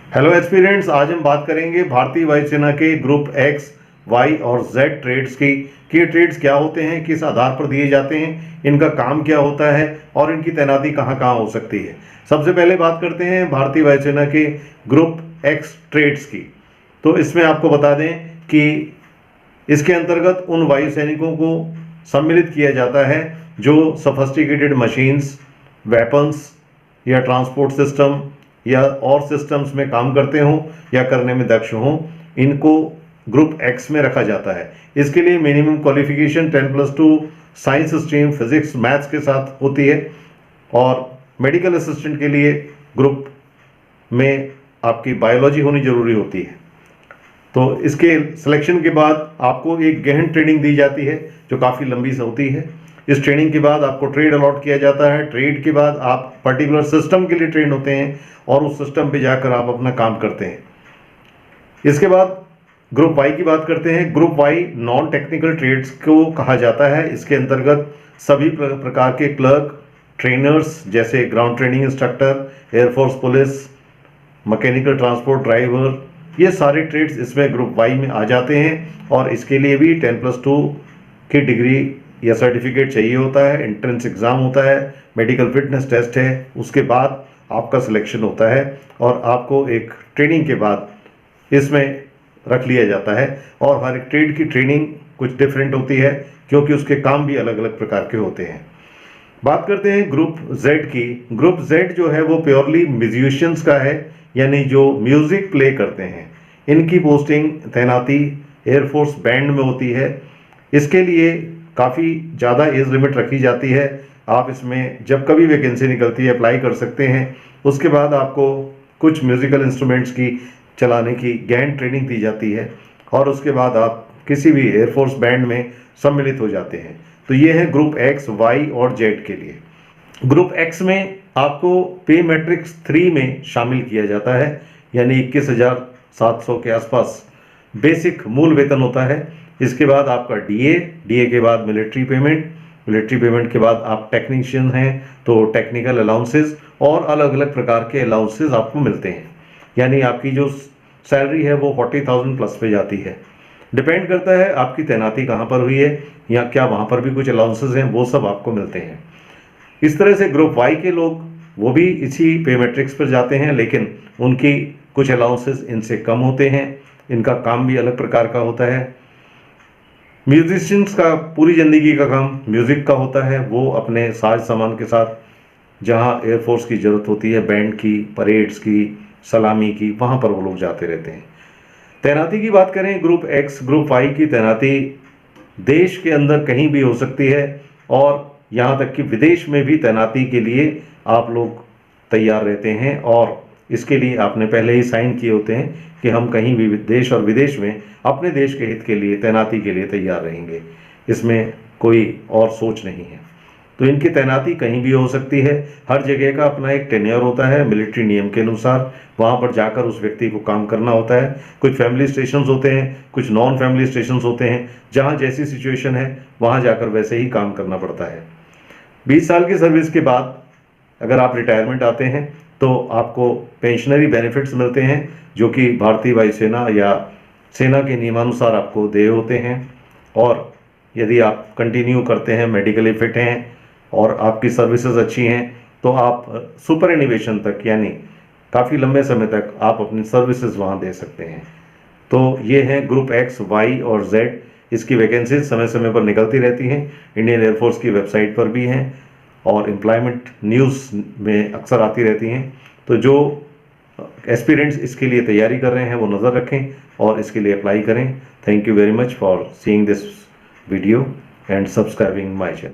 Hello aspirants, आज हम बात करेंगे भारतीय वायुसेना के ग्रुप एक्स, वाई और जेड ट्रेड्स की कि ये ट्रेड्स क्या होते हैं, किस आधार पर दिए जाते हैं, इनका काम क्या होता है और इनकी तैनाती कहाँ कहाँ हो सकती है। सबसे पहले बात करते हैं भारतीय वायुसेना के ग्रुप एक्स ट्रेड्स की। तो इसमें आपको बता दें कि इसके अंतर्गत उन वायु सैनिकों को सम्मिलित किया जाता है जो सफिस्टिकेटेड मशीन्स, वेपन्स या ट्रांसपोर्ट सिस्टम या और सिस्टम्स में काम करते हों या करने में दक्ष हों, इनको ग्रुप एक्स में रखा जाता है। इसके लिए minimum qualification 10+2 science stream, physics, maths के साथ होती है और मेडिकल असिस्टेंट के लिए ग्रुप में आपकी बायोलॉजी होनी जरूरी होती है। तो इसके सिलेक्शन के बाद आपको एक गहन ट्रेनिंग दी जाती है जो काफ़ी लंबी होती है। इस ट्रेनिंग के बाद आपको ट्रेड अलॉट किया जाता है। ट्रेड के बाद आप पर्टिकुलर सिस्टम के लिए ट्रेन होते हैं और उस सिस्टम पे जाकर आप अपना काम करते हैं। इसके बाद ग्रुप वाई की बात करते हैं। Group Y non technical trades को कहा जाता है। इसके अंतर्गत सभी प्रकार के क्लर्क, ट्रेनर्स जैसे ground training instructor, air force police, mechanical transport driver, ये सारे ट्रेड्स इसमें ग्रुप वाई में आ जाते हैं और इसके लिए भी 10+2 की डिग्री या सर्टिफिकेट चाहिए होता है। एंट्रेंस एग्ज़ाम होता है, मेडिकल फिटनेस टेस्ट है, उसके बाद आपका सिलेक्शन होता है और आपको एक ट्रेनिंग के बाद इसमें रख लिया जाता है। और हर एक ट्रेड की ट्रेनिंग कुछ डिफरेंट होती है क्योंकि उसके काम भी अलग अलग प्रकार के होते हैं। बात करते हैं ग्रुप जेड की। ग्रुप जेड जो है वो प्योरली म्यूजिशियंस का है, यानी जो म्यूज़िक प्ले करते हैं। इनकी पोस्टिंग, तैनाती एयरफोर्स बैंड में होती है। इसके लिए काफ़ी ज़्यादा एज लिमिट रखी जाती है। आप इसमें जब कभी वैकेंसी निकलती है अप्लाई कर सकते हैं। उसके बाद आपको कुछ म्यूज़िकल इंस्ट्रूमेंट्स की चलाने की गहन ट्रेनिंग दी जाती है और उसके बाद आप किसी भी एयरफोर्स बैंड में सम्मिलित हो जाते हैं। तो ये है ग्रुप एक्स, वाई और जेड के लिए। ग्रुप एक्स में आपको पे मैट्रिक्स 3 में शामिल किया जाता है, यानी 21,700 के आसपास बेसिक मूल वेतन होता है। इसके बाद आपका डीए के बाद मिलिट्री पेमेंट के बाद आप टेक्नीशियन हैं तो टेक्निकल अलाउंसेस और अलग अलग प्रकार के अलाउंसेस आपको मिलते हैं। यानी आपकी जो सैलरी है वो 40,000 प्लस पे जाती है। डिपेंड करता है आपकी तैनाती कहाँ पर हुई है या क्या वहाँ पर भी कुछ अलाउंसेस हैं, वो सब आपको मिलते हैं। इस तरह से ग्रुप वाई के लोग वो भी इसी पे मैट्रिक्स पर जाते हैं, लेकिन उनकी कुछ अलाउंसेस इनसे कम होते हैं। इनका काम भी अलग प्रकार का होता है। म्यूजिशियंस का पूरी ज़िंदगी का काम म्यूज़िक का होता है। वो अपने साज सामान के साथ जहाँ एयरफोर्स की ज़रूरत होती है, बैंड की, परेड्स की, सलामी की, वहाँ पर वो लोग जाते रहते हैं। तैनाती की बात करें, ग्रुप एक्स, ग्रुप वाई की तैनाती देश के अंदर कहीं भी हो सकती है और यहाँ तक कि विदेश में भी तैनाती के लिए आप लोग तैयार रहते हैं और इसके लिए आपने पहले ही साइन किए होते हैं कि हम कहीं भी देश और विदेश में अपने देश के हित के लिए, तैनाती के लिए तैयार रहेंगे। इसमें कोई और सोच नहीं है। तो इनकी तैनाती कहीं भी हो सकती है। हर जगह का अपना एक टेन्योर होता है मिलिट्री नियम के अनुसार। वहाँ पर जाकर उस व्यक्ति को काम करना होता है। कुछ फैमिली स्टेशंस होते हैं, कुछ नॉन फैमिली स्टेशंस होते हैं, जहाँ जैसी सिचुएशन है वहाँ जाकर वैसे ही काम करना पड़ता है। 20 साल की सर्विस के बाद अगर आप रिटायरमेंट आते हैं तो आपको पेंशनरी बेनिफिट्स मिलते हैं जो कि भारतीय वायुसेना या सेना के नियमानुसार आपको देय होते हैं। और यदि आप कंटिन्यू करते हैं, मेडिकली फिट हैं और आपकी सर्विसेज अच्छी हैं तो आप सुपर एनिवेशन तक, यानी काफ़ी लंबे समय तक आप अपनी सर्विसेज वहाँ दे सकते हैं। तो ये हैं ग्रुप एक्स, वाई और जेड। इसकी वैकेंसीज समय समय पर निकलती रहती हैं। इंडियन एयरफोर्स की वेबसाइट पर भी हैं और एम्प्लॉयमेंट न्यूज़ में अक्सर आती रहती हैं। तो जो एस्पिरेंट्स इसके लिए तैयारी कर रहे हैं वो नज़र रखें और इसके लिए अप्लाई करें। Thank you very much for seeing this video and subscribing my channel.